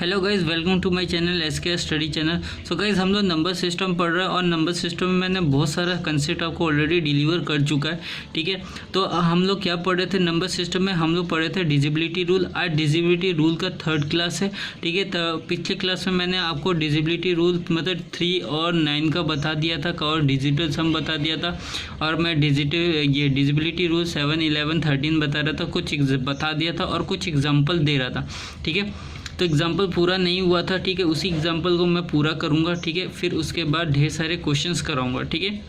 Hello guys, welcome to my channel SK study channel. So guys, हम लोग number system पढ़ रहे हैं और नंबर सिस्टम में मैंने बहुत सारा कंसेप्ट आपको ऑलरेडी डिलीवर कर चुका है। ठीक है, तो हम लोग क्या पढ़ रहे थे नंबर सिस्टम में? हम लोग पढ़ रहे थे डिजिबिलिटी रूल। आज डिजिबिलिटी रूल का थर्ड क्लास है। ठीक है, तो पिछले क्लास में मैंने आपको डिजिबिलिटी रूल मतलब 3 और 9 का बता दिया था और डिजिटल सम बता दिया था, और मैं डिजिबिलिटी रूल 7, 11, 13 बता रहा था, कुछ बता दिया था और कुछ एग्जाम्पल दे रहा था। ठीक है, तो एग्जाम्पल पूरा नहीं हुआ था। ठीक है, उसी एग्जाम्पल को मैं पूरा करूंगा। ठीक है, फिर उसके बाद ढेर सारे क्वेश्चंस कराऊंगा। ठीक है,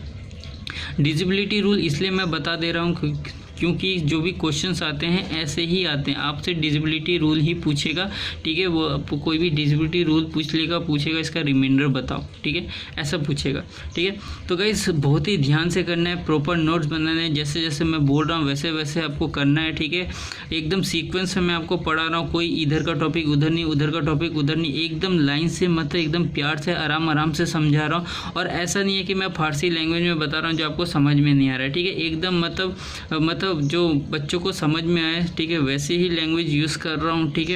डिजिबिलिटी रूल इसलिए मैं बता दे रहा हूँ क्योंकि जो भी क्वेश्चंस आते हैं ऐसे ही आते हैं, आपसे डिजिबिलिटी रूल ही पूछेगा। ठीक है, वो कोई भी डिजिबिलिटी रूल पूछेगा इसका रिमाइंडर बताओ। ठीक है, ऐसा पूछेगा। ठीक है, तो गाइस बहुत ही ध्यान से करना है, प्रॉपर नोट्स बनाने हैं। जैसे जैसे मैं बोल रहा हूँ वैसे वैसे आपको करना है। ठीक है, एकदम सीक्वेंस में मैं आपको पढ़ा रहा हूँ, कोई इधर का टॉपिक उधर नहीं, उधर का टॉपिक उधर नहीं, एकदम लाइन से मतलब एकदम प्यार से आराम से समझा रहा हूँ। और ऐसा नहीं है कि मैं फारसी लैंग्वेज में बता रहा हूँ जो आपको समझ में नहीं आ रहा है। ठीक है, एकदम मतलब जो बच्चों को समझ में आए, ठीक है, वैसे ही लैंग्वेज यूज़ कर रहा हूँ। ठीक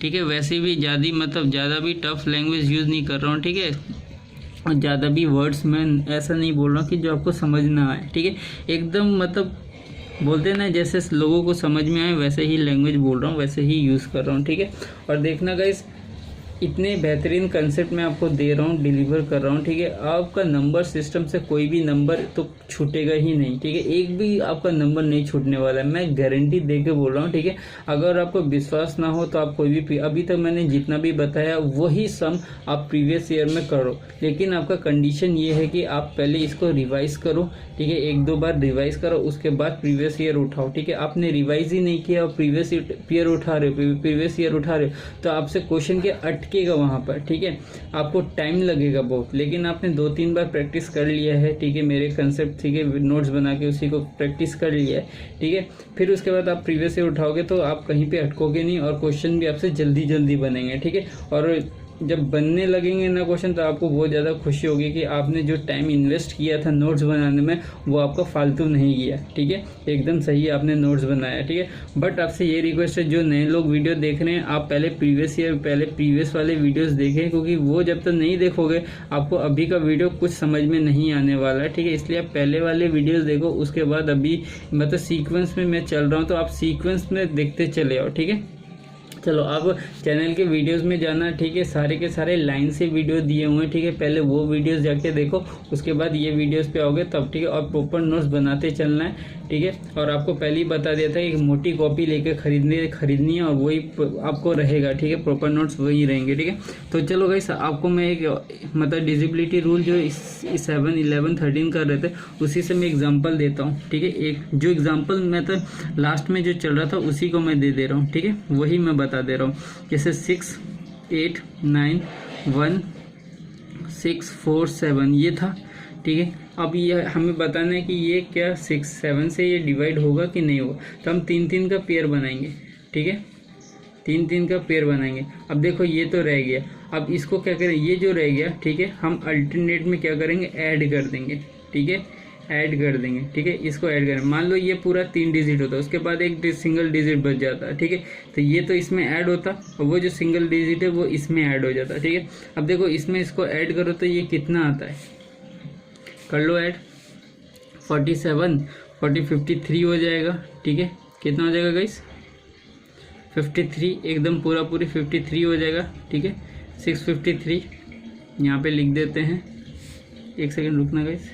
है, वैसे भी ज़्यादा भी टफ लैंग्वेज यूज़ नहीं कर रहा हूँ। ठीक है, और ज़्यादा भी वर्ड्स में ऐसा नहीं बोल रहा हूँ कि जो आपको समझ ना आए। ठीक है, एकदम मतलब बोलते हैं ना, जैसे लोगों को समझ में आए वैसे ही लैंग्वेज बोल रहा हूँ, वैसे ही यूज़ कर रहा हूँ। ठीक है, और देखना गाइस, इतने बेहतरीन कंसेप्ट मैं आपको दे रहा हूँ, डिलीवर कर रहा हूँ। ठीक है, आपका नंबर सिस्टम से कोई भी नंबर तो छूटेगा ही नहीं। ठीक है, एक भी आपका नंबर नहीं छूटने वाला है, मैं गारंटी दे के बोल रहा हूँ। ठीक है, अगर आपको विश्वास ना हो तो आप कोई भी अभी तक मैंने जितना भी बताया वही सम आप प्रीवियस ईयर में करो, लेकिन आपका कंडीशन ये है कि आप पहले इसको रिवाइज करो। ठीक है, 1-2 बार रिवाइज करो, उसके बाद प्रीवियस ईयर उठाओ। ठीक है, आपने रिवाइज ही नहीं किया और प्रीवियस ईयर उठा रहे हो तो आपसे क्वेश्चन के अटकेगा वहाँ पर। ठीक है, आपको टाइम लगेगा बहुत, लेकिन आपने 2-3 बार प्रैक्टिस कर लिया है। ठीक है, मेरे कंसेप्ट, ठीक है, नोट्स बना के उसी को प्रैक्टिस कर लिया है। ठीक है, फिर उसके बाद आप प्रीवियस ईयर उठाओगे तो आप कहीं पे अटकोगे नहीं और क्वेश्चन भी आपसे जल्दी बनेंगे। ठीक है, और जब बनने लगेंगे ना क्वेश्चन तो आपको बहुत ज़्यादा खुशी होगी कि आपने जो टाइम इन्वेस्ट किया था नोट्स बनाने में वो आपका फालतू नहीं गया। ठीक है, एकदम सही आपने नोट्स बनाया। ठीक है, बट आपसे ये रिक्वेस्ट है, जो नए लोग वीडियो देख रहे हैं, आप पहले प्रीवियस वाले वीडियोस देखें, क्योंकि वो जब तक नहीं देखोगे आपको अभी का वीडियो कुछ समझ में नहीं आने वाला है। ठीक है, इसलिए आप पहले वाले वीडियोज़ देखो, उसके बाद अभी मतलब सीक्वेंस में मैं चल रहा हूँ तो आप सीक्वेंस में देखते चले आओ। ठीक है, चलो अब चैनल के वीडियोस में जाना। ठीक है, सारे के सारे लाइन से वीडियो दिए हुए हैं। ठीक है, पहले वो वीडियोस जाके देखो, उसके बाद ये वीडियोस पे आओगे तब। ठीक है, और प्रॉपर नोट्स बनाते चलना है। ठीक है, और आपको पहले ही बता दिया था, एक मोटी कॉपी लेके खरीदनी है और वही आपको रहेगा। ठीक है, प्रॉपर नोट्स वही रहेंगे। ठीक है, तो चलो गाइस, आपको मैं एक मतलब डिजिबिलिटी रूल जो 7, 11, 13 कर रहे थे उसी से मैं एग्जाम्पल देता हूँ। ठीक है, एक जो एग्जाम्पल मतलब लास्ट में जो चल रहा था उसी को मैं दे रहा हूँ। ठीक है, वही मैं बता दे रहा हूँ। जैसे 6, 8, 9, 1, 6, 4, 7 ये था। ठीक है, अब ये हमें बताना है कि ये क्या 6, 7 से ये डिवाइड होगा कि नहीं होगा, तो हम 3-3 का पेयर बनाएंगे। ठीक है, 3-3 का पेयर बनाएंगे। अब देखो ये तो रह गया, अब इसको क्या करें, ये जो रह गया, ठीक है, हम अल्टरनेट में क्या करेंगे, ऐड कर देंगे। ठीक है, ऐड कर देंगे। ठीक है, इसको ऐड करें, मान लो ये पूरा 3 डिजिट होता है, उसके बाद एक सिंगल डिजिट बच जाता है। ठीक है, तो ये तो इसमें ऐड होता और वो जो सिंगल डिजिट है वो इसमें ऐड हो जाता है। ठीक है, अब देखो इसमें इसको ऐड करो तो ये कितना आता है, कर लो ऐड, 47, 53 हो जाएगा। ठीक है, कितना हो जाएगा गाइस, 53, एकदम पूरी 53 हो जाएगा। ठीक है, 653 यहाँ पे लिख देते हैं, एक सेकेंड रुकना गाइस।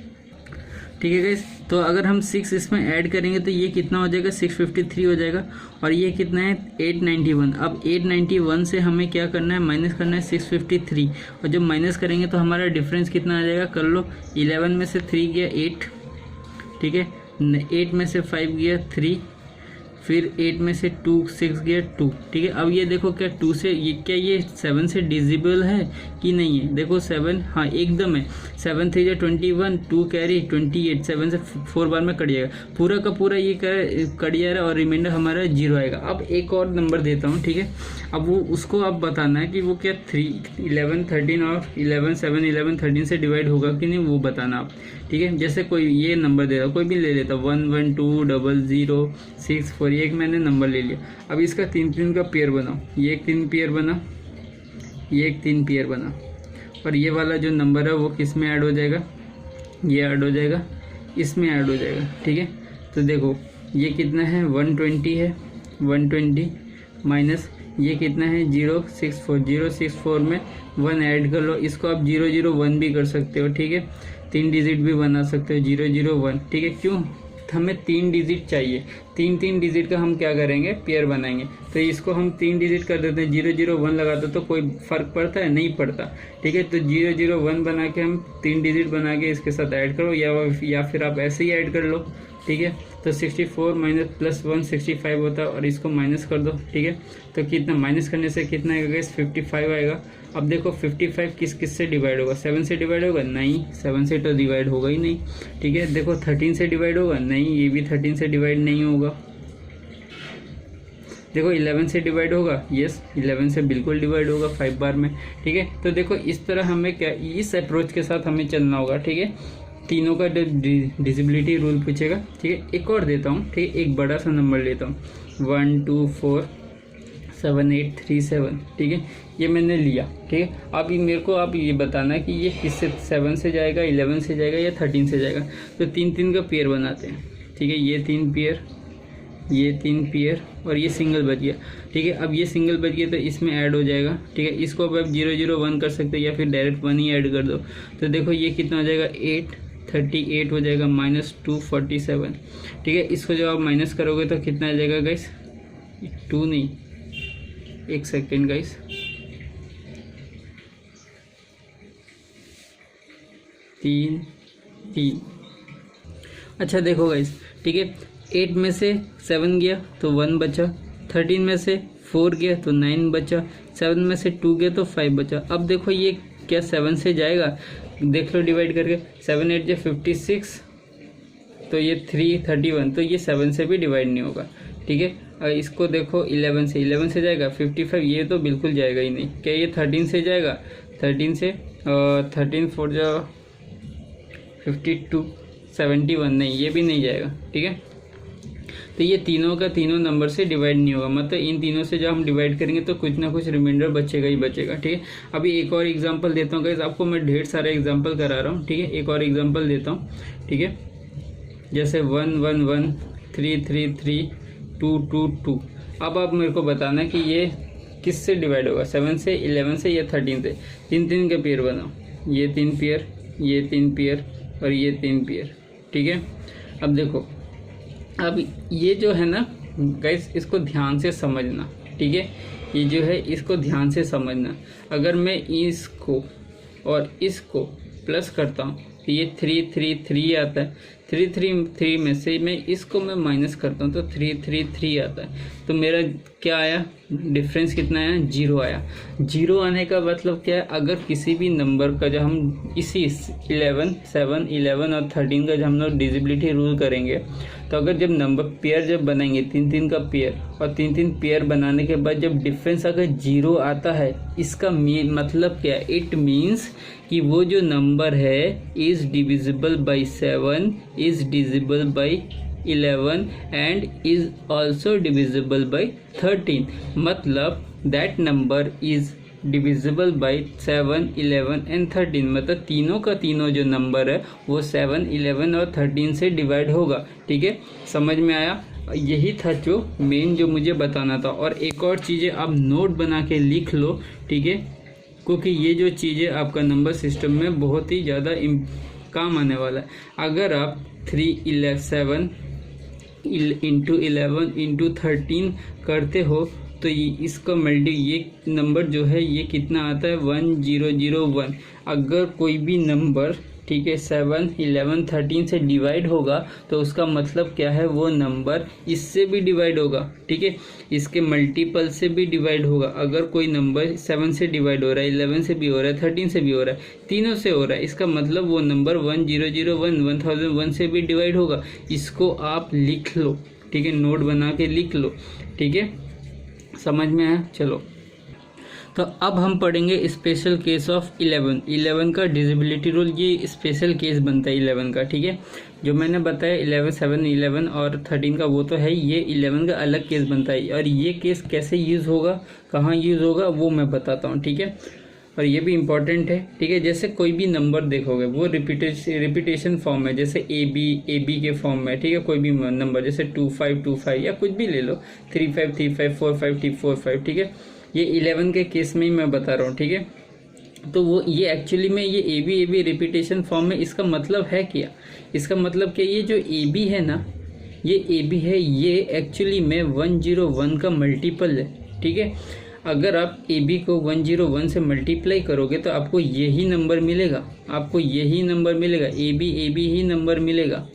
ठीक है गाइस, तो अगर हम 6 इसमें ऐड करेंगे तो ये कितना हो जाएगा, 653 हो जाएगा, और ये कितना है 891। अब 891 से हमें क्या करना है, माइनस करना है 653, और जब माइनस करेंगे तो हमारा डिफरेंस कितना आ जाएगा, कर लो, 11 में से 3 गया 8। ठीक है, 8 में से 5 गया 3, फिर 8 में से 6 गया 2। ठीक है, अब ये देखो क्या 2 से ये क्या ये 7 से डिजिबल है कि नहीं है, देखो 7, हाँ एकदम है, 7 3 जा 21, 2 कैरी 28, 7 से 4 बार में कट जाएगा, पूरा का पूरा ये कट जाएगा और रिमाइंडर हमारा 0 आएगा। अब एक और नंबर देता हूँ। ठीक है, अब वो उसको आप बताना है कि वो क्या 11, 13 और 11, 7, 11, 13 से डिवाइड होगा कि नहीं, वो बताना आप। ठीक है, जैसे कोई ये नंबर दे रहा, कोई भी ले लेता, 1 1 2 0 0 6 4, ये एक मैंने नंबर ले लिया। अब इसका 3-3 का पेयर बनाओ, ये एक 3 पेयर बना, ये एक 3 पेयर बना, और ये वाला जो नंबर है वो किस में ऐड हो जाएगा, ये ऐड हो जाएगा, इसमें ऐड हो जाएगा। ठीक है, तो देखो ये कितना है 120 है, 120 माइनस ये कितना है 064, 064 में 1 ऐड कर लो, इसको आप 001 भी कर सकते हो। ठीक है, 3 डिजिट भी बना सकते हो 001। ठीक है, क्यों, हमें 3 डिजिट चाहिए, 3 डिजिट का हम क्या करेंगे, पेयर बनाएंगे। तो इसको हम 3 डिजिट कर देते हैं, 001 लगाते तो कोई फर्क पड़ता है, नहीं पड़ता। ठीक है, तो 001 बना के हम 3 डिजिट बना के इसके साथ ऐड करो, या फिर आप ऐसे ही ऐड कर लो। ठीक है, तो 64 माइनस प्लस 1 65 होता है, और इसको माइनस कर दो। ठीक है, तो कितना माइनस करने से कितना आएगा, 55 आएगा। अब देखो 55 किस से डिवाइड होगा, 7 से डिवाइड होगा, नहीं 7 से तो डिवाइड होगा ही नहीं। ठीक है, देखो 13 से डिवाइड होगा, नहीं ये भी 13 से डिवाइड नहीं होगा। देखो 11 से डिवाइड होगा, यस 11 से बिल्कुल डिवाइड होगा 5 बार में। ठीक है, तो देखो इस तरह हमें क्या, इस अप्रोच के साथ हमें चलना होगा। ठीक है, तीनों का डिजिबिलिटी रूल पूछेगा। ठीक है, एक और देता हूँ। ठीक है, एक बड़ा सा नंबर लेता हूँ 1 2 4 7 8 3 7। ठीक है, ये मैंने लिया। ठीक है, अब मेरे को आप ये बताना कि ये किससे, 7 से जाएगा, 11 से जाएगा या 13 से जाएगा। तो 3 का पेयर बनाते हैं। ठीक है, ये 3 पेयर, ये 3 पेयर, और ये सिंगल बच गया। ठीक है, अब ये सिंगल बच गया तो इसमें ऐड हो जाएगा। ठीक है, इसको अब आप 001 कर सकते हो, या फिर डायरेक्ट 1 ही ऐड कर दो। तो देखो ये कितना हो जाएगा, 838 हो जाएगा, माइनस 247। ठीक है, इसको जब आप माइनस करोगे तो कितना आ जाएगा गाइस, 2 नहीं, एक सेकेंड गाइस, 3। अच्छा देखो गाइस, ठीक है, 8 में से 7 गया तो 1 बचा, 13 में से 4 गया तो 9 बचा, 7 में से 2 गया तो 5 बचा। अब देखो ये क्या 7 से जाएगा, देख लो डिवाइड करके, 7 8 जो 56, तो ये 331, तो ये 7 से भी डिवाइड नहीं होगा। ठीक है, इसको देखो 11 से जाएगा 55, ये तो बिल्कुल जाएगा ही नहीं। क्या ये 13 से जाएगा, 13 से 13 4 जो 52, 71, नहीं ये भी नहीं जाएगा। ठीक है, तो ये तीनों का तीनों नंबर से डिवाइड नहीं होगा, मतलब इन तीनों से जब हम डिवाइड करेंगे तो कुछ ना कुछ रिमाइंडर बचेगा ही बचेगा। ठीक है, अभी एक और एग्जांपल देता हूँ गाइस, आपको मैं ढेर सारे एग्जांपल करा रहा हूँ। ठीक है, एक और एग्जांपल देता हूँ। ठीक है, जैसे 1 1 1 3 3 3 2 2 2। अब आप मेरे को बताना कि ये किस से डिवाइड होगा, 7 से, 11 से या 13 से। 3 का पेयर बनाओ, ये 3 पेयर, ये 3 पेयर और ये 3 पेयर। ठीक है, अब देखो, अब ये जो है ना गाइस, इसको ध्यान से समझना। ठीक है, ये जो है इसको ध्यान से समझना। अगर मैं इसको और इसको प्लस करता हूँ तो ये 3 3 3 आता है, 3 3 3 में से मैं इसको मैं माइनस करता हूँ तो 3 3 3 आता है। तो मेरा क्या आया, डिफरेंस कितना आया, 0 आया। 0 आने का मतलब क्या है, अगर किसी भी नंबर का जब हम इसी 11 7 11 और 13 का जब हम लोग डिजिबिलिटी रूल करेंगे, तो अगर जब नंबर पेयर जब बनाएंगे 3 का पेयर, और 3 पेयर बनाने के बाद जब डिफरेंस अगर 0 आता है, इसका मतलब क्या है, इट मीन्स कि वो जो नंबर है is divisible by 7, is divisible by 11 and is also divisible by 13। मतलब that number is divisible by 7, 11 and 13। मतलब तीनों का तीनों जो नंबर है वो 7, 11 और 13 से डिवाइड होगा। ठीक है, समझ में आया? यही था जो मेन जो मुझे बताना था। और एक और चीज़ें आप नोट बना के लिख लो। ठीक है, क्योंकि ये जो चीज़ें आपका नंबर सिस्टम में बहुत ही ज़्यादा काम आने वाला है। अगर आप 7 इंटू 11 इंटू 13 करते हो तो इसका ये नंबर जो है ये कितना आता है, 1001। अगर कोई भी नंबर, ठीक है, 7, 11, 13 से डिवाइड होगा तो उसका मतलब क्या है, वो नंबर इससे भी डिवाइड होगा। ठीक है, इसके मल्टीपल से भी डिवाइड होगा। अगर कोई नंबर 7 से डिवाइड हो रहा है, 11 से भी हो रहा है, 13 से भी हो रहा है, तीनों से हो रहा है, इसका मतलब वो नंबर 1001, 1001 से भी डिवाइड होगा। इसको आप लिख लो। ठीक है, नोट बना के लिख लो। ठीक है, समझ में आया? चलो, तो अब हम पढ़ेंगे स्पेशल केस ऑफ 11 का डिजिबिलिटी रूल। ये स्पेशल केस बनता है 11 का, ठीक है। जो मैंने बताया 11, 7, 11 और 13 का वो तो है, ये 11 का अलग केस बनता है। और ये केस कैसे यूज़ होगा, कहाँ यूज़ होगा, वो मैं बताता हूँ, ठीक है। और ये भी इम्पॉर्टेंट है, ठीक है। जैसे कोई भी नंबर देखोगे वो रिपीटेशन फॉर्म है, जैसे ए बी के फॉर्म में, ठीक है। कोई भी नंबर जैसे 2525 या कुछ भी ले लो, 3535 4545, ठीक है। ये 11 के केस में ही मैं बता रहा हूँ, ठीक है। तो वो ये एक्चुअली में ये ए बी रिपीटेशन फॉर्म में, इसका मतलब है क्या, इसका मतलब क्या, ये जो ए बी है ना, ये ए बी है, ये एक्चुअली में 101 का मल्टीपल है, ठीक है। अगर आप ए बी को 101 से मल्टीप्लाई करोगे तो आपको यही नंबर मिलेगा, आपको यही नंबर मिलेगा, ए बी ही नंबर मिलेगा,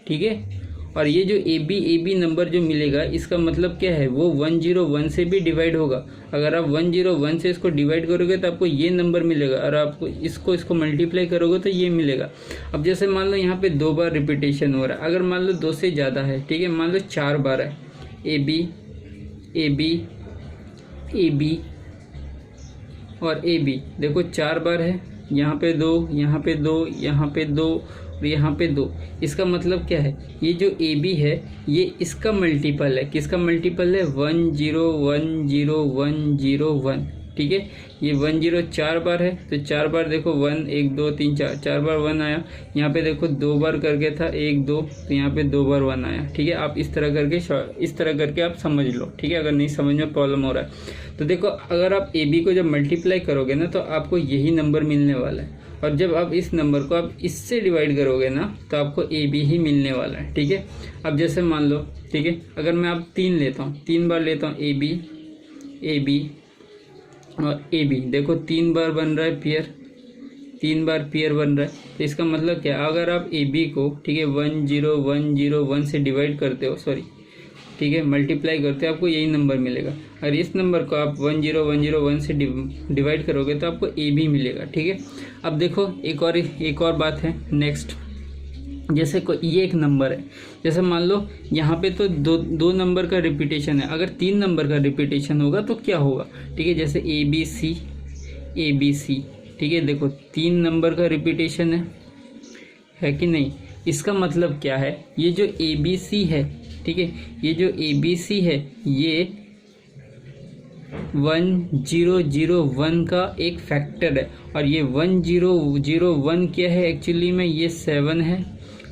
ठीक है। और ये जो ए बी नंबर जो मिलेगा, इसका मतलब क्या है, वो 101 से भी डिवाइड होगा। अगर आप 101 से इसको डिवाइड करोगे तो आपको ये नंबर मिलेगा, और आपको इसको मल्टीप्लाई करोगे तो ये मिलेगा। अब जैसे मान लो यहाँ पे 2 बार रिपीटेशन हो रहा है, अगर मान लो 2 से ज़्यादा है, ठीक है, मान लो 4 बार है, ए बी और ए बी, देखो 4 बार है, यहाँ पे 2, यहाँ पे 2, यहाँ पे 2 और यहाँ पे 2। इसका मतलब क्या है, ये जो ए बी है ये इसका मल्टीपल है, किसका मल्टीपल है, 101001, ठीक है। ये 10 4 बार है, तो 4 बार देखो 1 1 2 3 4 बार 1 आया। यहाँ पे देखो 2 बार करके था 1 2, तो यहाँ पे 2 बार 1 आया, ठीक है। आप इस तरह करके आप समझ लो, ठीक है। अगर नहीं समझ में प्रॉब्लम हो रहा है तो देखो, अगर आप ए बी को जब मल्टीप्लाई करोगे ना तो आपको यही नंबर मिलने वाला है, और जब आप इस नंबर को आप इससे डिवाइड करोगे ना तो आपको ए बी ही मिलने वाला है, ठीक है। अब जैसे मान लो, ठीक है, अगर मैं अब 3 लेता हूँ, 3 बार लेता हूँ ए बी और ए बी, देखो 3 बार बन रहा है पेयर, 3 बार पेयर बन रहा है। तो इसका मतलब क्या, अगर आप ए बी को, ठीक है, 10101 से डिवाइड करते हो, सॉरी, ठीक है, मल्टीप्लाई करते हो, आपको यही नंबर मिलेगा। और इस नंबर को आप 10101 से डिवाइड करोगे तो आपको ए बी मिलेगा, ठीक है। अब देखो एक और बात है नेक्स्ट, जैसे ये एक नंबर है, जैसे मान लो यहाँ पे तो दो नंबर का रिपीटेशन है, अगर 3 नंबर का रिपीटेशन होगा तो क्या होगा, ठीक है। जैसे ए बी सी, ठीक है, देखो 3 नंबर का रिपीटेशन है कि नहीं। इसका मतलब क्या है, ये जो ए बी सी है, ठीक है, ये जो ए बी सी है ये 1001 का एक फैक्टर है, और ये 1001 क्या है एक्चुअली में, ये 7 है,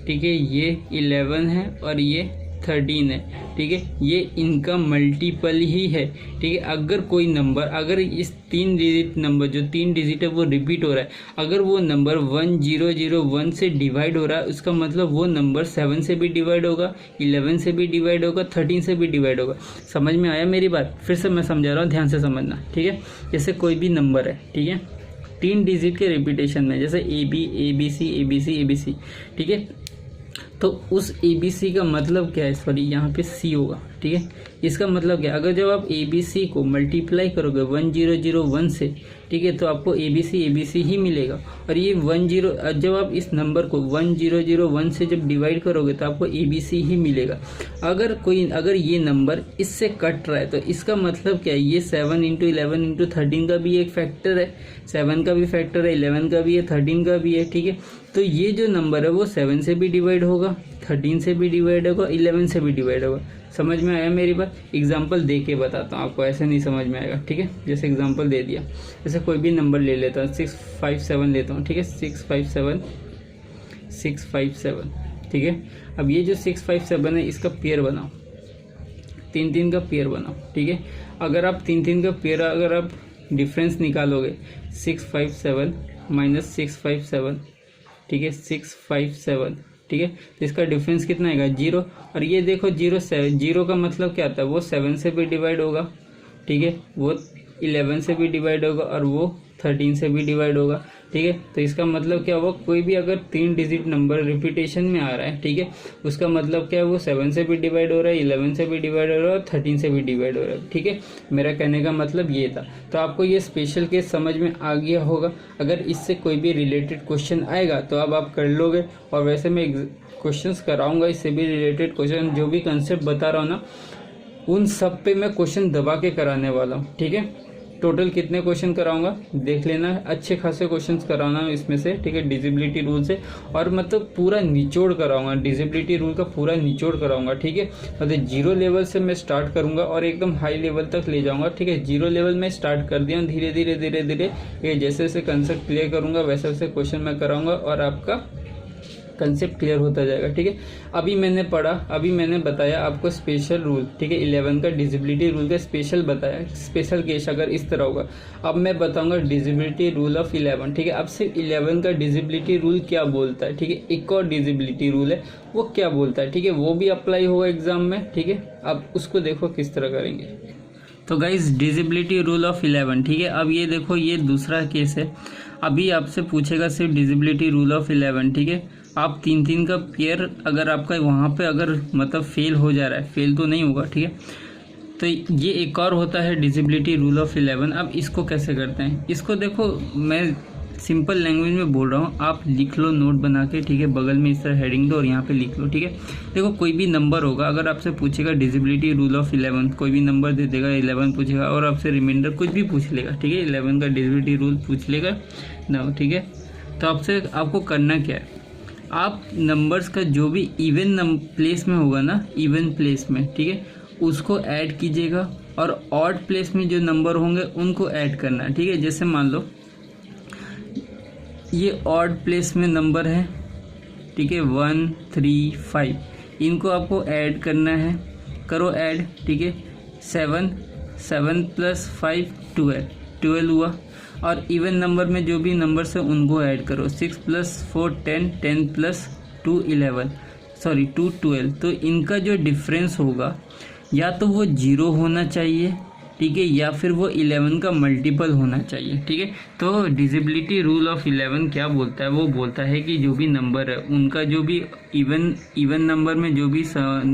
ठीक है, ये 11 है और ये 13 है, ठीक है। ये इनका मल्टीपल ही है, ठीक है। अगर कोई नंबर, अगर इस 3 डिजिट नंबर, जो 3 डिजिट है वो रिपीट हो रहा है, अगर वो नंबर 1001 से डिवाइड हो रहा है, उसका मतलब वो नंबर 7 से भी डिवाइड होगा, 11 से भी डिवाइड होगा, 13 से भी डिवाइड होगा। समझ में आया मेरी बात? फिर से मैं समझा रहा हूँ, ध्यान से समझना, ठीक है। जैसे कोई भी नंबर है, ठीक है, 3 डिजिट के रिपीटेशन में, जैसे ए बी सी, ठीक है। तो उस ए बी सी का मतलब क्या है, सॉरी यहाँ पे सी होगा, ठीक है। इसका मतलब क्या, अगर जब आप ए बी सी को मल्टीप्लाई करोगे 1001 से, ठीक है, तो आपको ए बी सी ही मिलेगा। और ये 10, जब आप इस नंबर को 1001 से जब डिवाइड करोगे तो आपको ए बी सी ही मिलेगा। अगर ये नंबर इससे कट रहा है तो इसका मतलब क्या है, ये 7 × 11 × 13 का भी एक फैक्टर है, 7 का भी फैक्टर है, 11 का भी है, 13 का भी है, ठीक है। तो ये जो नंबर है वो 7 से भी डिवाइड होगा, 13 से भी डिवाइड होगा, 11 से भी डिवाइड होगा। समझ में आया मेरी बात? एग्जाम्पल दे के बताता हूँ आपको, ऐसे नहीं समझ में आएगा, ठीक है। जैसे एग्जाम्पल दे दिया, जैसे कोई भी नंबर ले लेता हूँ, 657 लेता हूँ, ठीक है, 657, ठीक है। अब ये जो 657 है इसका पेयर बनाओ, 3 का पेयर बनाओ, ठीक है। अगर आप 3 का पेयर, अगर आप डिफरेंस निकालोगे, 657 - 657, ठीक है, 657, ठीक है, तो इसका डिफरेंस कितना आएगा, 0। और ये देखो 0 का मतलब क्या आता है, वो 7 से भी डिवाइड होगा, ठीक है, वो 11 से भी डिवाइड होगा और वो 13 से भी डिवाइड होगा, ठीक है। तो इसका मतलब क्या हुआ, कोई भी अगर 3 डिजिट नंबर रिपीटेशन में आ रहा है, ठीक है, उसका मतलब क्या है, वो 7 से भी डिवाइड हो रहा है, 11 से भी डिवाइड हो रहा है और 13 से भी डिवाइड हो रहा है, ठीक है। मेरा कहने का मतलब ये था। तो आपको ये स्पेशल केस समझ में आ गया होगा। अगर इससे कोई भी रिलेटेड क्वेश्चन आएगा तो अब आप कर लोगे, और वैसे मैं क्वेश्चंस कराऊंगा इससे भी रिलेटेड क्वेश्चन, जो भी कंसेप्ट बता रहा हूँ ना, उन सब पे मैं क्वेश्चन दबा के कराने वाला हूँ, ठीक है। टोटल कितने क्वेश्चन कराऊंगा देख लेना, अच्छे खासे क्वेश्चंस कराना इसमें से, ठीक है, डिजिबिलिटी रूल से। और मतलब पूरा निचोड़ कराऊंगा, डिजिबिलिटी रूल का पूरा निचोड़ कराऊंगा, ठीक है। मतलब 0 लेवल से मैं स्टार्ट करूंगा और एकदम हाई लेवल तक ले जाऊंगा, ठीक है। 0 लेवल में स्टार्ट कर दिया, धीरे धीरे धीरे धीरे ये जैसे जैसे कंसेप्ट क्लियर करूंगा वैसे वैसे क्वेश्चन मैं कराऊंगा और आपका कंसेप्ट क्लियर होता जाएगा, ठीक है। अभी मैंने पढ़ा, अभी मैंने बताया आपको स्पेशल रूल, ठीक है, 11 का डिजिबिलिटी रूल का स्पेशल बताया, स्पेशल केस अगर इस तरह होगा। अब मैं बताऊंगा डिजिबिलिटी रूल ऑफ 11, ठीक है। अब सिर्फ 11 का डिजिबिलिटी रूल क्या बोलता है, ठीक है। एक और डिजिबिलिटी रूल है वो क्या बोलता है, ठीक है, वो भी अप्लाई होगा एग्जाम में, ठीक है। अब उसको देखो किस तरह करेंगे। तो गाइज डिजिबिलिटी रूल ऑफ 11, ठीक है। अब ये देखो ये दूसरा केस है, अभी आपसे पूछेगा सिर्फ डिजिबिलिटी रूल ऑफ 11, ठीक है। आप 3-3 का पेयर अगर आपका वहाँ पे अगर मतलब फेल हो जा रहा है, फेल तो नहीं होगा, ठीक है। तो ये एक और होता है डिजिबिलिटी रूल ऑफ 11। अब इसको कैसे करते हैं, इसको देखो मैं सिंपल लैंग्वेज में बोल रहा हूँ, आप लिख लो नोट बना के, ठीक है। बगल में इस तरह हेडिंग दो और यहाँ पे लिख लो, ठीक है। देखो कोई भी नंबर होगा, अगर आपसे पूछेगा डिजिबिलिटी रूल ऑफ 11, कोई भी नंबर दे देगा, 11 पूछेगा और आपसे रिमाइंडर कुछ भी पूछ लेगा, ठीक है। 11 का डिजिबिलिटी रूल पूछ लेगा ना, ठीक है। तो आपको करना क्या है, आप नंबर्स का जो भी इवन प्लेस में होगा ना, इवन प्लेस में, ठीक है, उसको ऐड कीजिएगा और ऑड प्लेस में जो नंबर होंगे उनको ऐड करना है, ठीक है। जैसे मान लो ये ऑड प्लेस में नंबर है, ठीक है, 1 3 5, इनको आपको ऐड करना है, करो ऐड, ठीक है। 7 + 5 12 हुआ। और इवन नंबर में जो भी नंबर्स है उनको ऐड करो, 6 + 4 10 10 + 2 11, सॉरी 2 12। तो इनका जो डिफरेंस होगा या तो वो 0 होना चाहिए, ठीक है, या फिर वो 11 का मल्टीपल होना चाहिए, ठीक है। तो डिजिबिलिटी रूल ऑफ 11 क्या बोलता है, वो बोलता है कि जो भी नंबर है उनका जो भी इवन नंबर में जो भी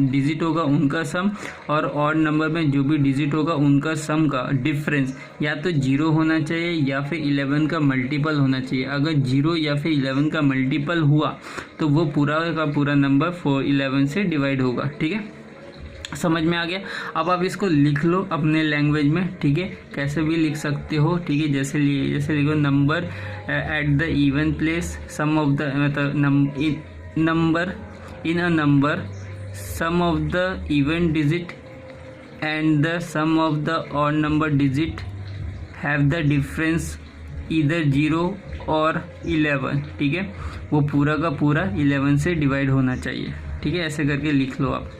डिजिट होगा उनका सम और ऑड नंबर में जो भी डिजिट होगा उनका सम का डिफरेंस या तो 0 होना चाहिए या फिर 11 का मल्टीपल होना चाहिए। अगर 0 या फिर 11 का मल्टीपल हुआ तो वो पूरा का पूरा नंबर 11 से डिवाइड होगा, ठीक है। समझ में आ गया। अब आप इसको लिख लो अपने लैंग्वेज में, ठीक है, कैसे भी लिख सकते हो, ठीक है। जैसे लिखो number at the even place, sum of the मतलब number in a number, sum of the even digit and the sum of the odd number digit have the difference either 0 और 11, ठीक है। वो पूरा का पूरा 11 से डिवाइड होना चाहिए, ठीक है। ऐसे करके लिख लो आप।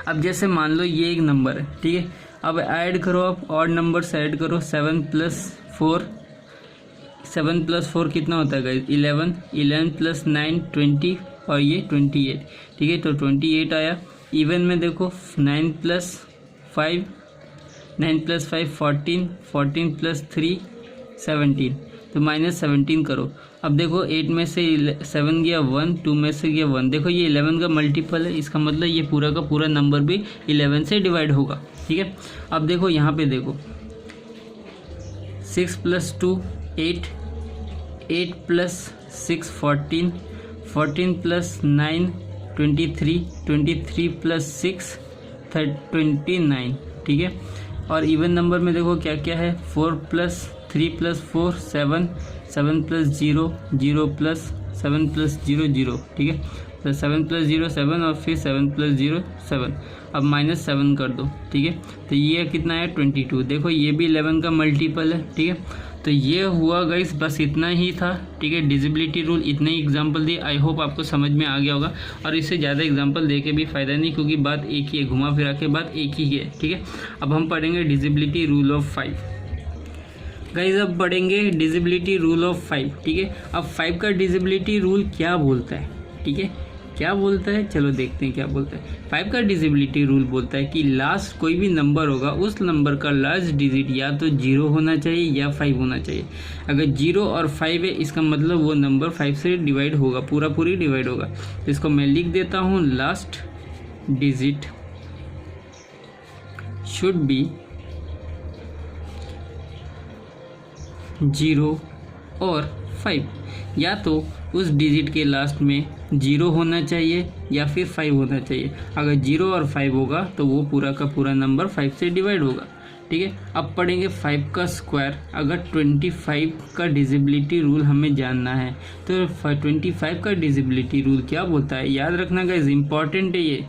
अब जैसे मान लो ये एक नंबर है, ठीक है। अब ऐड करो, आप ऑड नंबर्स ऐड करो, 7 + 4, 7 + 4 कितना होता है गाइस, 11, 11 + 9 20 और ये 28, ठीक है। तो 28 आया। इवन में देखो 9 + 5 14, 14 + 3 17, तो -17 करो। अब देखो 8 में से 7 गया 1, 2 में से गया 1, देखो ये 11 का मल्टीपल है, इसका मतलब ये पूरा का पूरा नंबर भी 11 से डिवाइड होगा, ठीक है। अब देखो यहाँ पे देखो 6 + 2 8, 8 + 6 14, 14 + 9 23, 23 + 6 29, ठीक है। और इवन नंबर में देखो क्या क्या है, 4 + 3 + 4 7, 7 + 0 0 + 7 + 0 0, ठीक है। तो 7 + 0 7 और फिर 7 + 0 7। अब -7 कर दो, ठीक है। तो ये कितना है 22, देखो ये भी 11 का मल्टीपल है, ठीक है। तो ये हुआ गाइस, बस इतना ही था, ठीक है। डिजिबिलिटी रूल इतने ही एग्जाम्पल दिए, आई होप आपको समझ में आ गया होगा। और इससे ज़्यादा एग्जाम्पल दे के भी फ़ायदा नहीं, क्योंकि बात एक ही है, घुमा फिरा के बात एक ही है, ठीक है। अब हम पढ़ेंगे डिजिबिलिटी रूल ऑफ 5 गाइज। अब पढ़ेंगे डिजिबिलिटी रूल ऑफ 5, ठीक है। अब 5 का डिजिबिलिटी रूल क्या बोलता है, ठीक है, क्या बोलता है, चलो देखते हैं क्या बोलता है। 5 का डिजिबिलिटी रूल बोलता है कि लास्ट कोई भी नंबर होगा उस नंबर का लास्ट डिजिट या तो 0 होना चाहिए या 5 होना चाहिए। अगर 0 और 5 है इसका मतलब वो नंबर 5 से डिवाइड होगा, पूरी डिवाइड होगा। तो इसको मैं लिख देता हूँ, लास्ट डिजिट शुड बी 0 और 5, या तो उस डिजिट के लास्ट में 0 होना चाहिए या फिर 5 होना चाहिए। अगर 0 और 5 होगा तो वो पूरा का पूरा नंबर 5 से डिवाइड होगा, ठीक है। अब पढ़ेंगे 5 का स्क्वायर। अगर 25 का डिजिबिलिटी रूल हमें जानना है तो 25 का डिजिबिलिटी रूल क्या बोलता है, याद रखना गाइस, इंपॉर्टेंट है ये,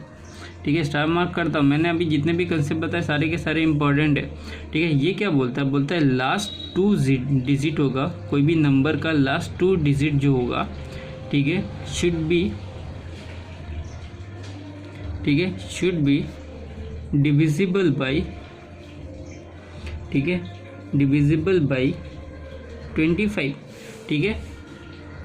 ठीक है। स्टार मार्क करता हूँ, मैंने अभी जितने भी कंसेप्ट बताए सारे के सारे इंपॉर्टेंट है, ठीक है। ये क्या बोलता है, बोलता है लास्ट 2 डिजिट होगा, कोई भी नंबर का लास्ट 2 डिजिट जो होगा, ठीक है, शुड बी डिविजिबल बाई, ठीक है, डिविजिबल बाई 25, ठीक है।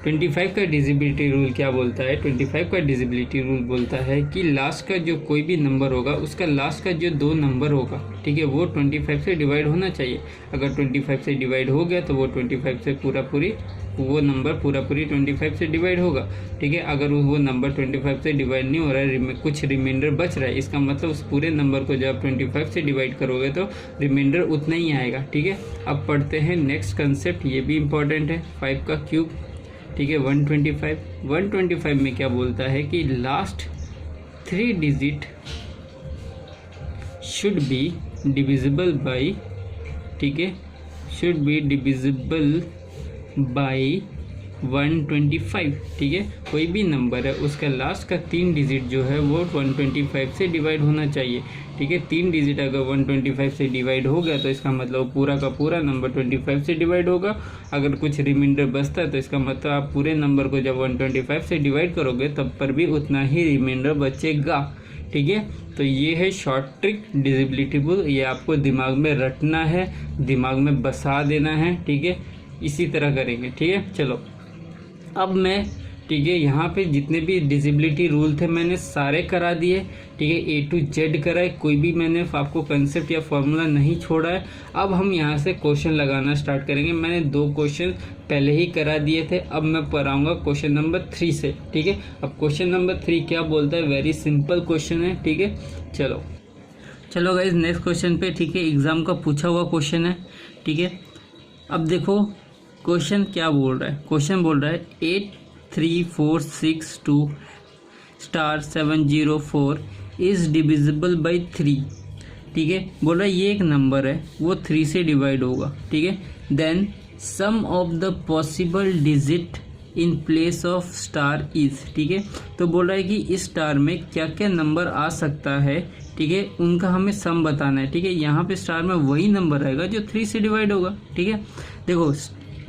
25 का डिजिबिलिटी रूल क्या बोलता है, 25 का डिजिबिलिटी रूल बोलता है कि लास्ट का जो कोई भी नंबर होगा उसका लास्ट का जो 2 नंबर होगा, ठीक है, वो 25 से डिवाइड होना चाहिए। अगर 25 से डिवाइड हो गया तो वो 25 से वो नंबर पूरा पूरी 25 से डिवाइड होगा, ठीक है। अगर वो नंबर 25 से डिवाइड नहीं हो रहा है, कुछ रिमाइंडर बच रहा है, इसका मतलब उस पूरे नंबर को जब 25 से डिवाइड करोगे तो रिमाइंडर उतना ही आएगा, ठीक है। अब पढ़ते हैं नेक्स्ट कंसेप्ट, ये भी इंपॉर्टेंट है, 5 का क्यूब, ठीक है, 125 में क्या बोलता है कि last 3 digit should be divisible by, ठीक है, शुड बी डिविजिबल बाई 125, ठीक है। कोई भी नंबर है उसका लास्ट का 3 डिजिट जो है वो 125 से डिवाइड होना चाहिए, ठीक है। 3 डिजिट अगर 125 से डिवाइड हो गया तो इसका मतलब पूरा का पूरा नंबर 25 से डिवाइड होगा। अगर कुछ रिमाइंडर बचता है तो इसका मतलब आप पूरे नंबर को जब 125 से डिवाइड करोगे तब पर भी उतना ही रिमाइंडर बचेगा, ठीक है। तो ये है शॉर्ट ट्रिक डिजिबिलिटी रूल, ये आपको दिमाग में रटना है, दिमाग में बसा देना है, ठीक है। इसी तरह करेंगे, ठीक है। चलो अब मैं, ठीक है, यहाँ पे जितने भी डिजिबिलिटी रूल थे मैंने सारे करा दिए, ठीक है, A to Z कराए, कोई भी मैंने आपको कंसेप्ट या फॉर्मूला नहीं छोड़ा है। अब हम यहाँ से क्वेश्चन लगाना स्टार्ट करेंगे। मैंने 2 क्वेश्चन पहले ही करा दिए थे, अब मैं पढ़ाऊंगा क्वेश्चन नंबर 3 से, ठीक है। अब क्वेश्चन नंबर 3 क्या बोलता है, वेरी सिंपल क्वेश्चन है, ठीक है। चलो गाइज नेक्स्ट क्वेश्चन पे, ठीक है, एग्जाम का पूछा हुआ क्वेश्चन है, ठीक है। अब देखो क्वेश्चन क्या बोल रहा है, क्वेश्चन बोल रहा है 83462 स्टार 704 इज डिविजिबल बाई 3, ठीक है। बोल रहा है ये एक नंबर है वो 3 से डिवाइड होगा, ठीक है। Then sum of the possible digit in place of star is, ठीक है। तो बोल रहा है कि इस स्टार में क्या क्या नंबर आ सकता है, ठीक है, उनका हमें सम बताना है, ठीक है। यहाँ पे स्टार में वही नंबर आएगा जो 3 से डिवाइड होगा, ठीक है। देखो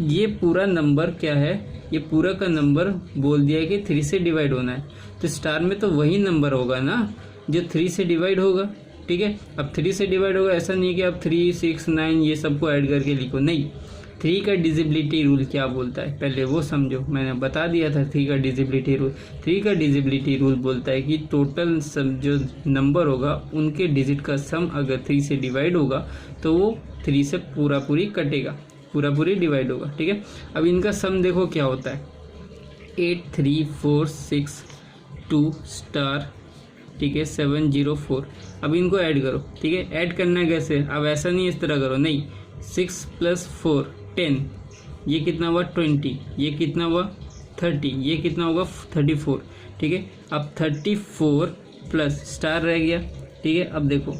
ये पूरा नंबर क्या है, ये पूरा का नंबर बोल दिया है कि 3 से डिवाइड होना है, तो स्टार में तो वही नंबर होगा ना जो 3 से डिवाइड होगा, ठीक है। अब 3 से डिवाइड होगा, ऐसा नहीं कि आप 3, 6, 9 ये सबको ऐड करके लिखो, नहीं। 3 का डिजिबिलिटी रूल क्या बोलता है पहले वो समझो, मैंने बता दिया था 3 का डिजिबिलिटी रूल। 3 का डिजिबिलिटी रूल बोलता है कि टोटल सम जो नंबर होगा उनके डिजिट का सम अगर 3 से डिवाइड होगा तो वो 3 से पूरी कटेगा, पूरी डिवाइड होगा, ठीक है। अब इनका सम देखो क्या होता है, 83462 स्टार, ठीक है, 704। अब इनको ऐड करो, ठीक है। ऐड करना है कैसे, अब ऐसा नहीं इस तरह करो, नहीं, 6 + 4 10, ये कितना हुआ 20, ये कितना हुआ 30, ये कितना होगा 34, ठीक है। अब 34 प्लस स्टार रह गया, ठीक है। अब देखो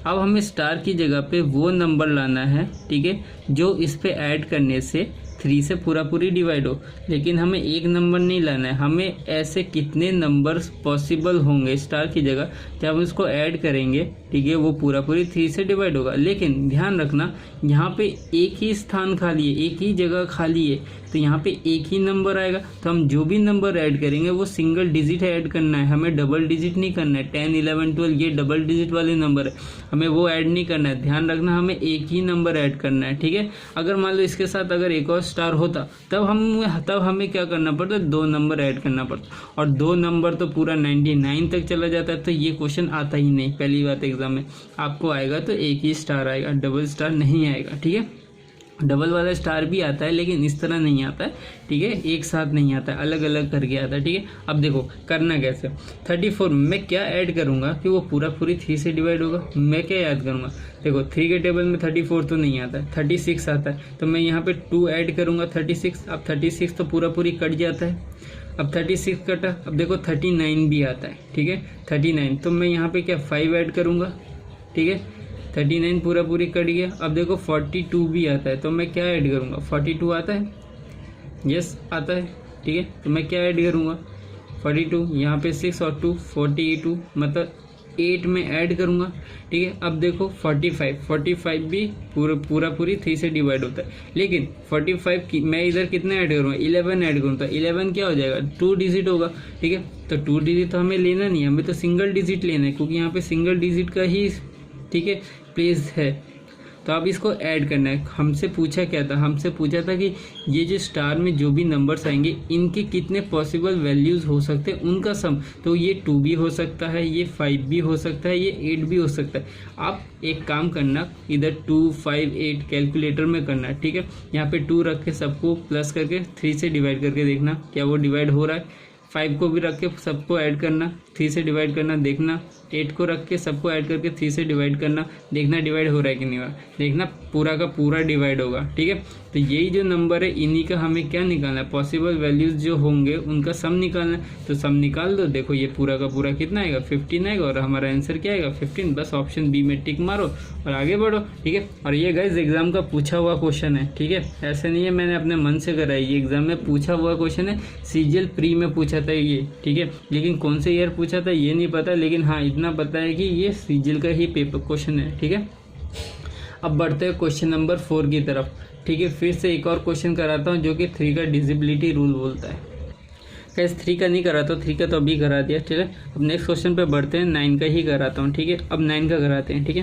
अब हमें स्टार की जगह पे वो नंबर लाना है, ठीक है, जो इस पे ऐड करने से 3 से पूरी डिवाइड हो, लेकिन हमें एक नंबर नहीं लाना है, हमें ऐसे कितने नंबर्स पॉसिबल होंगे स्टार की जगह जब हम इसको ऐड करेंगे, ठीक है, वो पूरी 3 से डिवाइड होगा। लेकिन ध्यान रखना यहाँ पे एक ही स्थान खाली है, एक ही जगह खाली है, तो यहाँ पे एक ही नंबर आएगा, तो हम जो भी नंबर ऐड करेंगे वो सिंगल डिजिट ऐड करना है, हमें डबल डिजिट नहीं करना है। 10, 11, 12 ये डबल डिजिट वाले नंबर है, हमें वो ऐड नहीं करना है। ध्यान रखना हमें एक ही नंबर ऐड करना है, ठीक है। अगर मान लो इसके साथ अगर एक और स्टार होता तब हमें क्या करना पड़ता, 2 नंबर ऐड करना पड़ता, और 2 नंबर तो पूरा 99 तक चला जाता है, तो ये क्वेश्चन आता ही नहीं। पहली बात एग्जाम में आपको आएगा तो एक ही स्टार आएगा, डबल स्टार नहीं आएगा, ठीक है। डबल वाला स्टार भी आता है लेकिन इस तरह नहीं आता है, ठीक है, एक साथ नहीं आता है, अलग अलग करके आता है, ठीक है। अब देखो करना कैसे, 34 मैं क्या ऐड करूंगा कि वो पूरी 3 से डिवाइड होगा, मैं क्या याद करूंगा, देखो 3 के टेबल में 34 तो नहीं आता है, 36 आता है, तो मैं यहाँ पे 2 ऐड करूंगा 36। अब 36 तो पूरी कट जाता है, अब 36 कटा, अब देखो 39 भी आता है, ठीक है, 39, तो मैं यहाँ पे क्या 5 ऐड करूंगा, ठीक है, 39 पूरा पूरी कट गया। अब देखो 42 भी आता है, तो मैं क्या ऐड करूँगा, 42 आता है, यस आता है, ठीक है। तो मैं क्या ऐड करूँगा, 42, यहाँ पे 6 और 2 42, मतलब 8 में ऐड करूँगा, ठीक है। अब देखो 45 भी पूरी 3 से डिवाइड होता है, लेकिन 45 की मैं इधर कितना ऐड करूँगा, 11 ऐड करूँ, तो 11 क्या हो जाएगा, 2 डिजिट होगा, ठीक है। तो 2 डिजिट तो हमें लेना नहीं है, हमें तो सिंगल डिजिट लेना है, क्योंकि यहाँ पे सिंगल डिजिट का ही, ठीक है, प्लेस है। तो अब इसको ऐड करना है। हमसे पूछा क्या था, हमसे पूछा था कि ये जो स्टार में जो भी नंबर्स आएंगे इनके कितने पॉसिबल वैल्यूज़ हो सकते हैं, उनका सम। तो ये 2 भी हो सकता है, ये 5 भी हो सकता है, ये 8 भी हो सकता है। आप एक काम करना, इधर 2, 5, 8 कैलकुलेटर में करना, ठीक है। यहाँ पे 2 रख के सबको प्लस करके 3 से डिवाइड करके देखना क्या वो डिवाइड हो रहा है। 5 को भी रख के सबको ऐड करना, 3 से डिवाइड करना, देखना। 8 को रख के सबको ऐड करके 3 से डिवाइड करना, देखना डिवाइड हो रहा है कि नहीं हो रहा, देखना पूरा का पूरा डिवाइड होगा, ठीक है। तो यही जो नंबर है इन्हीं का हमें क्या निकालना है, पॉसिबल वैल्यूज़ जो होंगे उनका सम निकालना है। तो सम निकाल दो, देखो ये पूरा का पूरा कितना आएगा, 15 आएगा, और हमारा आंसर क्या आएगा, 15। बस ऑप्शन बी में टिक मारो और आगे बढ़ो, ठीक है। और ये गाइस एग्जाम का पूछा हुआ क्वेश्चन है, ठीक है, ऐसे नहीं है मैंने अपने मन से करा है, ये एग्जाम में पूछा हुआ क्वेश्चन है। सीजीएल प्री में पूछा था ये, ठीक है, लेकिन कौन से ईयर पूछा था ये नहीं पता, लेकिन हाँ इतना पता है कि ये सीजीएल का ही पेपर क्वेश्चन है, ठीक है। अब बढ़ते हैं क्वेश्चन नंबर 4 की तरफ, ठीक है। फिर से एक और क्वेश्चन कराता हूँ जो कि 3 का डिजिबिलिटी रूल बोलता है। कैसे 3 का नहीं कराता, 3 का तो अभी करा दिया, ठीक है। अब नेक्स्ट क्वेश्चन पे बढ़ते हैं, 9 का ही कराता हूँ, ठीक है। अब 9 का कराते हैं, ठीक है।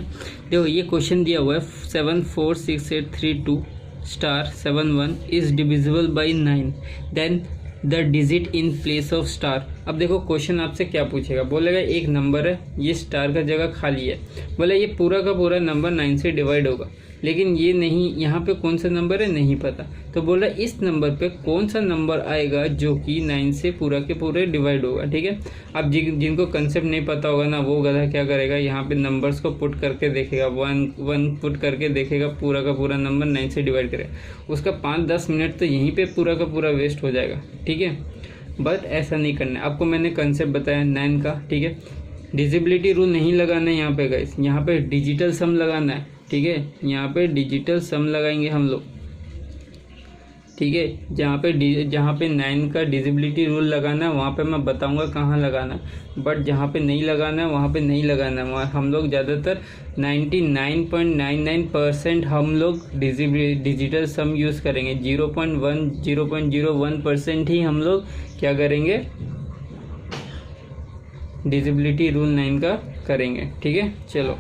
देखो ये क्वेश्चन दिया हुआ है 746832 star 71 is divisible by 9, then the digit in place of star. अब देखो क्वेश्चन आपसे क्या पूछेगा, बोलेगा एक नंबर है, ये स्टार का जगह खाली है, बोले ये पूरा का पूरा नंबर 9 से डिवाइड होगा, लेकिन ये नहीं, यहाँ पे कौन सा नंबर है नहीं पता। तो बोला इस नंबर पे कौन सा नंबर आएगा जो कि 9 से पूरा के पूरे डिवाइड होगा, ठीक है। अब जिनको कंसेप्ट नहीं पता होगा ना, वो गधा क्या करेगा, यहाँ पे नंबर्स को पुट करके देखेगा, 1 पुट करके देखेगा, पूरा का पूरा नंबर 9 से डिवाइड करेगा, उसका 5-10 मिनट तो यहीं पे पूरा का पूरा वेस्ट हो जाएगा, ठीक है। बट ऐसा नहीं करना है, आपको मैंने कंसेप्ट बताया 9 का, ठीक है। डिजिबिलिटी रूल नहीं लगाना है यहाँ पे गाइस, यहाँ पे डिजिटल सम लगाना है, ठीक है। यहाँ पे डिजिटल सम लगाएंगे हम लोग, ठीक है। जहाँ पे 9 का डिजिबिलिटी रूल लगाना है वहाँ पे मैं बताऊंगा कहाँ लगाना है, बट जहाँ पे नहीं लगाना है वहाँ पे नहीं लगाना है। वहाँ हम लोग ज़्यादातर 99.99% हम लोग डिजिटल सम यूज़ करेंगे, 0.01% ही हम लोग क्या करेंगे, डिजिबिलिटी रूल 9 का करेंगे, ठीक है। चलो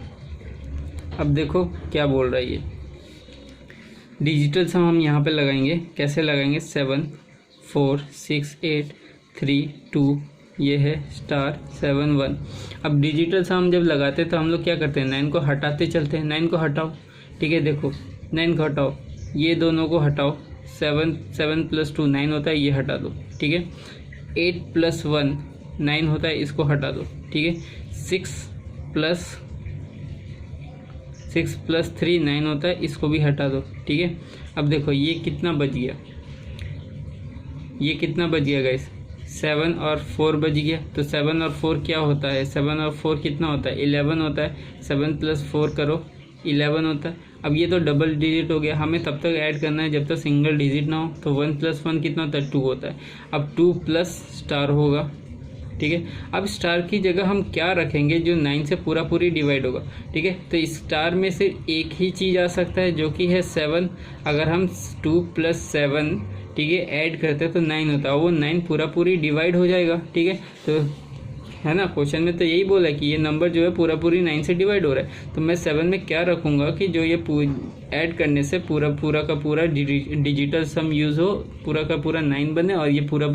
अब देखो क्या बोल रहा है ये, डिजिटल सम हम यहाँ पे लगाएंगे, कैसे लगाएंगे, 7 4 6 8 3 2, ये है स्टार 7 1। अब डिजिटल सम जब लगाते हैं तो हम लोग क्या करते हैं, 9 को हटाते चलते हैं, 9 को हटाओ, ठीक है। देखो 9 को हटाओ, ये दोनों को हटाओ, 7 + 2 9 होता है, ये हटा दो, ठीक है। 8 + 1 9 होता है, इसको हटा दो, ठीक है। 6 + 3 9 होता है, इसको भी हटा दो, ठीक है। अब देखो ये कितना बच गया, ये कितना बच गया गाइस, 7 और 4 बच गया। तो 7 और 4 क्या होता है, 7 और 4 कितना होता है, 11 होता है। 7 + 4 करो, 11 होता है। अब ये तो डबल डिजिट हो गया, हमें तब तक ऐड करना है जब तक सिंगल डिजिट ना हो। तो 1 + 1 कितना होता है, 2 होता है। अब 2 प्लस स्टार होगा, ठीक है। अब स्टार की जगह हम क्या रखेंगे जो 9 से पूरा पूरी डिवाइड होगा, ठीक है। तो स्टार में से एक ही चीज़ आ सकता है जो कि है 7। अगर हम 2 + 7, ठीक है, ऐड करते हैं तो 9 होता है, वो 9 पूरा पूरी डिवाइड हो जाएगा, ठीक है। तो है ना, क्वेश्चन में तो यही बोला है कि ये नंबर जो है पूरा पूरी 9 से डिवाइड हो रहा है। तो मैं 7 में क्या रखूँगा कि जो ये ऐड करने से पूरा का पूरा डिजिटल सम यूज़ हो, पूरा का पूरा 9 बने और ये पूरा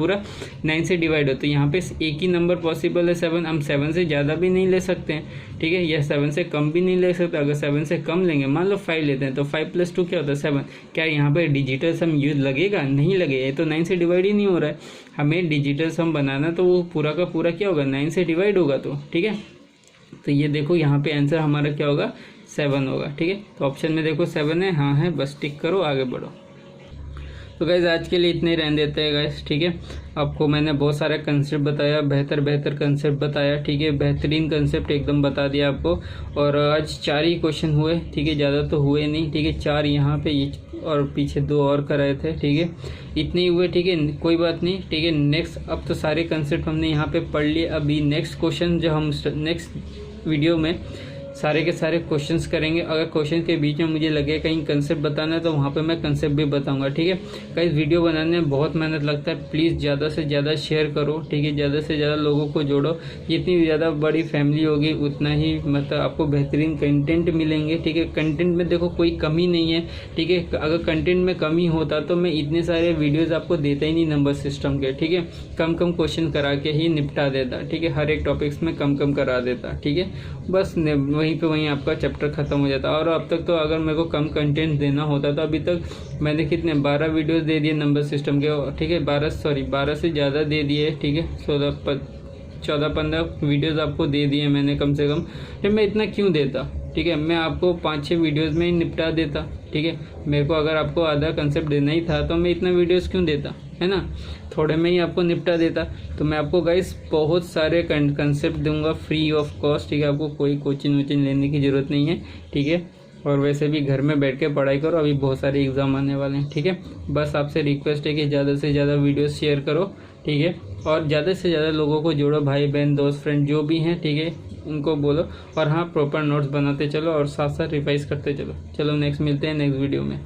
9 से डिवाइड हो। तो यहाँ पे एक ही नंबर पॉसिबल है 7, हम 7 से ज़्यादा भी नहीं ले सकते हैं, ठीक है, या 7 से कम भी नहीं ले सकते। अगर 7 से कम लेंगे, मान लो 5 लेते हैं, तो 5 + 2 क्या होता है, 7। क्या यहाँ पे डिजिटल सम यूज लगेगा, नहीं लगेगा, ये तो 9 से डिवाइड ही नहीं हो रहा है। हमें डिजिटल सम बनाना तो वो पूरा का पूरा क्या होगा, 9 से डिवाइड होगा, तो ठीक है। तो ये देखो यहाँ पे आंसर हमारा क्या होगा, 7 होगा, ठीक है। तो ऑप्शन में देखो 7 है, हाँ है, बस टिक करो, आगे बढ़ो। तो गाइज आज के लिए इतने ही रहने देते हैं गाइज, ठीक है। आपको मैंने बहुत सारा कंसेप्ट बताया, बेहतर कंसेप्ट बताया, ठीक है, बेहतरीन कंसेप्ट एकदम बता दिया आपको। और आज 4 ही क्वेश्चन हुए, ठीक है, ज़्यादा तो हुए नहीं, ठीक है। 4 यहाँ पे और पीछे 2 और कराए थे, ठीक है, इतने ही हुए, ठीक है, कोई बात नहीं, ठीक है। नेक्स्ट अब तो सारे कंसेप्ट हमने यहाँ पे पढ़ लिए। अभी नेक्स्ट क्वेश्चन जो हम नेक्स्ट वीडियो में सारे के सारे क्वेश्चंस करेंगे। अगर क्वेश्चन के बीच में मुझे लगे कहीं कंसेप्ट बताना है तो वहाँ पे मैं कंसेप्ट भी बताऊंगा, ठीक है। गाइस वीडियो बनाने में बहुत मेहनत लगता है, प्लीज़ ज़्यादा से ज़्यादा शेयर करो, ठीक है, ज़्यादा से ज़्यादा लोगों को जोड़ो। जितनी ज़्यादा बड़ी फैमिली होगी उतना ही मतलब आपको बेहतरीन कंटेंट मिलेंगे, ठीक है। कंटेंट में देखो कोई कमी नहीं है, ठीक है। अगर कंटेंट में कमी होता तो मैं इतने सारे वीडियोज़ आपको देता ही नहीं नंबर सिस्टम के, ठीक है। कम क्वेश्चन करा के ही निपटा देता, ठीक है, हर एक टॉपिक्स में कम करा देता, ठीक है। बस वहीं आपका चैप्टर खत्म हो जाता। और अब तक तो अगर मेरे को कम कंटेंट देना होता तो अभी तक मैंने कितने 12 वीडियोस दे दिए नंबर सिस्टम के, ठीक है, 12 से ज़्यादा दे दिए, ठीक है। 14-15 वीडियोस आपको दे दिए मैंने कम से कम। फिर मैं इतना क्यों देता, ठीक है, मैं आपको 5-6 वीडियोस में ही निपटा देता, ठीक है। मेरे को अगर आपको आधा कंसेप्ट देना ही था तो मैं इतना वीडियोस क्यों देता, है ना, थोड़े में ही आपको निपटा देता। तो मैं आपको गाइस बहुत सारे कंसेप्ट दूंगा फ्री ऑफ कॉस्ट, ठीक है। आपको कोई कोचिंग लेने की ज़रूरत नहीं है, ठीक है। और वैसे भी घर में बैठ के पढ़ाई करो, अभी बहुत सारे एग्ज़ाम आने वाले हैं, ठीक है। बस आपसे रिक्वेस्ट है कि ज़्यादा से ज़्यादा वीडियोस शेयर करो, ठीक है। और ज़्यादा से ज़्यादा लोगों को जोड़ो, भाई बहन दोस्त फ्रेंड जो भी हैं, ठीक है, उनको बोलो। और हाँ, प्रॉपर नोट्स बनाते चलो और साथ साथ रिवाइज करते चलो। चलो नेक्स्ट मिलते हैं नेक्स्ट वीडियो में।